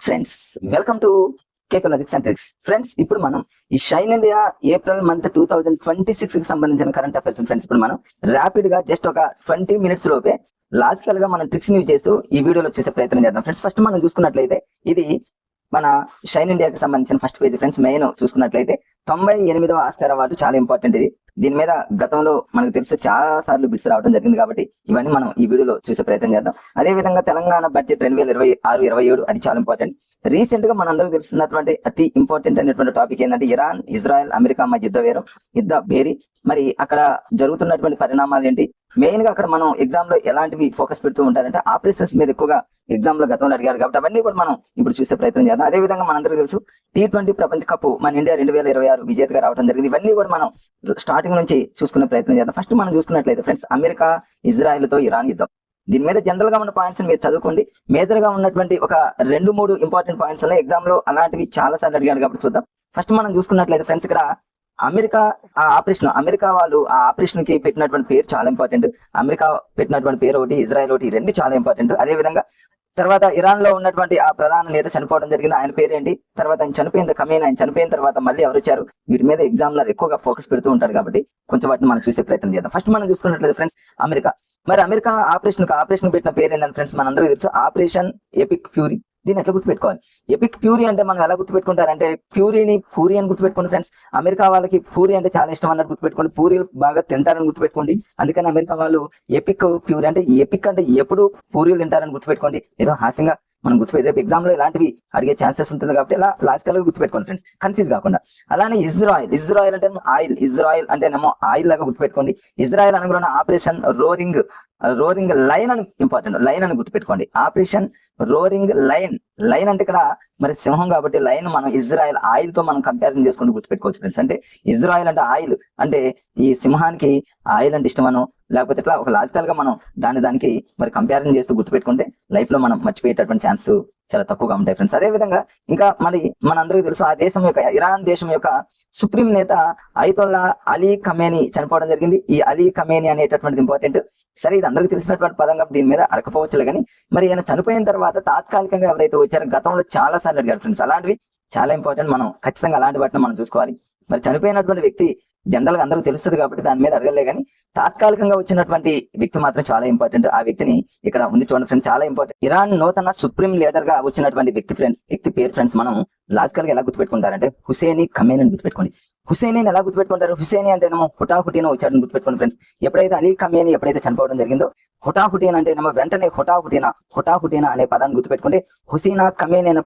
Friends, welcome to కేకలాజిక్స్ and tricks. Friends, ఇప్పుడు మనం ఈ షైన్ ఇండియా ఏప్రిల్ మంత్ 2026 కి సంబంధించిన కరెంట్ అఫైర్స్ ఫ్రెండ్స్ ఇప్పుడు మనం ర్యాపిడ్ గా జస్ట్ ఒక 20 minutes లోపే లాజికల్ గా మనం ట్రిక్స్ యూజ్ చేస్తూ ఈ వీడియోలో చూసే ప్రయత్నం చేద్దాం. ఫ్రెండ్స్, ఫస్ట్ మనం చూసుకున్నట్లయితే ఇది మన షైన్ ఇండియాకి సంబంధించిన ఫస్ట్ పేజ్. ఫ్రెండ్స్, మెయిన్ చూసుకున్నట్లయితే 98వ ఆస్కార్ అవార్డు చాలా ఇంపార్టెంట్. ఇది దీని మీద గతంలో మనకు తెలుసు చాలా సార్లు బిట్స్ రావడం జరిగింది కాబట్టి ఇవన్నీ మనం ఈ వీడియోలో చూసే ప్రయత్నం చేద్దాం. అదే విధంగా తెలంగాణ బడ్జెట్ 2026-27 అది చాలా ఇంపార్టెంట్. రీసెంట్ గా మనందరూ తెలుస్తున్నటువంటి అతి ఇంపార్టెంట్ అయినటువంటి టాపిక్ ఏంటంటే ఇరాన్, ఇజ్రాయెల్, అమెరికా మధ్య యుద్ధ బేరీ. మరి అక్కడ జరుగుతున్నటువంటి పరిణామాలు ఏంటి? మెయిన్ గా అక్కడ మనం ఎగ్జామ్ లో ఎలాంటివి ఫోకస్ పెడుతూ ఉంటారంటే ఆపరేషన్స్ మీద ఎక్కువగా ఎగ్జామ్ లో గతంలో అడిగారు కాబట్టి అవన్నీ కూడా మనం ఇప్పుడు చూసే ప్రయత్నం చేద్దాం. అదే విధంగా మనందరికీ తెలుసు T20 ప్రపంచ కప్ మన ఇండియా 2026 విజేతగా రావడం జరిగింది. ఇవన్నీ కూడా మనం స్టార్టింగ్ నుంచి చూసుకునే ప్రయత్నం చేద్దాం. ఫస్ట్ మనం చూసుకున్నట్లయితే ఫ్రెండ్స్, అమెరికా ఇజ్రాయెల్ తో ఇరాన్ యుద్ధం. దీని మీద జనరల్ గా ఉన్న పాయింట్స్ మీరు చదువుకోండి. మేజర్ గా ఉన్నటువంటి ఒక 2-3 ఇంపార్టెంట్ పాయింట్స్ అలా ఎగ్జామ్ లో అలాంటివి చాలా సార్లు అడిగాడు కాబట్టి చూద్దాం. ఫస్ట్ మనం చూసుకున్నట్లయితే ఫ్రెండ్స్, ఇక్కడ అమెరికా అమెరికా వాళ్ళు ఆ ఆపరేషన్ కి పెట్టినటువంటి పేరు చాలా ఇంపార్టెంట్. అమెరికా పెట్టినటువంటి పేరు ఒకటి, ఇజ్రాయెల్ ఒకటి, రెండు చాలా ఇంపార్టెంట్. అదే విధంగా తర్వాత ఇరాన్ లో ఉన్నటువంటి ఆ ప్రధాన నేత చనిపోవడం జరిగింది. ఆయన పేరు ఏంటి? తర్వాత ఆయన చనిపోయిన తర్వాత మళ్ళీ ఎవరు వచ్చారు? వీటి మీద ఎగ్జామ్ లో ఎక్కువగా ఫోకస్ పెడుతూ ఉంటాడు కాబట్టి కొంచెం వాటిని మనం చూసే ప్రయత్నం చేద్దాం. ఫస్ట్ మనం చూసుకున్నట్లయితే ఫ్రెండ్స్, అమెరికా ఆపరేషన్ పెట్టిన పేరు ఏంటంటే ఫ్రెండ్స్ మనందరికీ తెలుసు, ఆపరేషన్ ఎపిక్ ఫ్యూరీ. దీన్ని ఎట్లా గుర్తుపెట్టుకోవాలి? ఎపిక్ ఫ్యూరీ అంటే మనం ఎలా గుర్తుపెట్టుకుంటారంటే పూరి అని గుర్తుపెట్టుకోండి ఫ్రెండ్స్. అమెరికా వాళ్ళకి పూరి అంటే చాలా ఇష్టం అన్నట్టు గుర్తుపెట్టుకోండి. పూరీలు బాగా తింటారని గుర్తుపెట్టుకోండి. అందుకని అమెరికా వాళ్ళు ఎపిక్ ఫ్యూరీ అంటే ఎపిక్ అంటే ఎప్పుడు పూరీలు తింటారని గుర్తుపెట్టుకోండి. ఏదో హాస్యంగా మనం గుర్తుపెట్టి రేపు ఎగ్జామ్ లో ఇలాంటివి అడిగే ఛాన్సెస్ ఉంటుంది కాబట్టి ఇలా లాజికల్ గా గుర్తుపెట్టుకోండి ఫ్రెండ్స్, కన్ఫ్యూజ్ కాకుండా. అలానే ఇజ్రాయెల్ అంటే ఇజ్రాయెల్ అంటేనేమో ఆయిల్ లాగా గుర్తుపెట్టుకోండి. ఇజ్రాయెల్ అనుగుణ ఆపరేషన్ రోరింగ్ లైన్ అని ఇంపార్టెంట్, లైన్ అని గుర్తుపెట్టుకోండి. ఆపరేషన్ రోరింగ్ లైన్ అంటే ఇక్కడ మరి సింహం కాబట్టి లైన్ మనం ఇజ్రాయెల్ ఆయిల్ తో మనం కంపారిజన్ చేసుకుంటూ గుర్తుపెట్టుకోవచ్చు ఫ్రెండ్స్. అంటే ఇజ్రాయెల్ అంటే ఆయిల్ అంటే ఈ సింహానికి ఆయిల్ అంటే ఇష్టమనో లేకపోతే ఇట్లా ఒక లాజికల్ గా మనం దానికి మరి కంపారిజన్ చేస్తూ గుర్తుపెట్టుకుంటే లైఫ్ లో మనం మర్చిపోయేటటువంటి ఛాన్స్ చాలా తక్కువగా ఉంటాయి ఫ్రెండ్స్. అదే విధంగా ఇంకా మనందరికీ తెలుసు ఆ దేశం యొక్క ఇరాన్ దేశం యొక్క సుప్రీం నేత అయతొల్లా అలీ ఖమేనీ చనిపోవడం జరిగింది. ఈ అలీ ఖమేనీ అనేటటువంటిది ఇంపార్టెంట్. సరే, ఇది అందరికీ తెలిసినటువంటి పదం కాబట్టి దీని మీద అడకపోవచ్చులే కానీ మరి ఈయన చనిపోయిన తర్వాత తాత్కాలికంగా ఎవరైతే వచ్చారో గతంలో చాలా సార్లు అడిగారు ఫ్రెండ్స్. అలాంటివి చాలా ఇంపార్టెంట్, మనం ఖచ్చితంగా అలాంటి వాటిని మనం చూసుకోవాలి. మరి చనిపోయినటువంటి వ్యక్తి జనరల్ గా అందరూ తెలుస్తుంది కాబట్టి దాని మీద అడగలే కానీ తాత్కాలికంగా వచ్చినటువంటి వ్యక్తి మాత్రం చాలా ఇంపార్టెంట్. ఆ వ్యక్తిని ఇక్కడ ఉంది చూడండి ఫ్రెండ్స్, చాలా ఇంపార్టెంట్. ఇరాన్ నూతన సుప్రీం లీడర్ గా వచ్చినటువంటి వ్యక్తి పేరు ఫ్రెండ్స్ మనం లాజికల్ గా ఎలా గుర్తుపెట్టుకుంటారంటే హుసేనీ ఖమేనీ అని గుర్తుపెట్టుకోండి. హుసేనీని ఎలా గుర్తుపెట్టుకుంటారు? హుసేనీ అంటేనేమో హుటాహుటీన వచ్చాడని గుర్తుపెట్టుకోండి ఫ్రెండ్స్. ఎప్పుడైతే అలీ ఖమేనీ చనిపోవడం జరిగిందో హుటాహుటీన అంటేనేమో వెంటనే హుటాహుటీన అనే పదాన్ని గుర్తుపెట్టుకుంటే హుసీనా ఖమేనీ అనే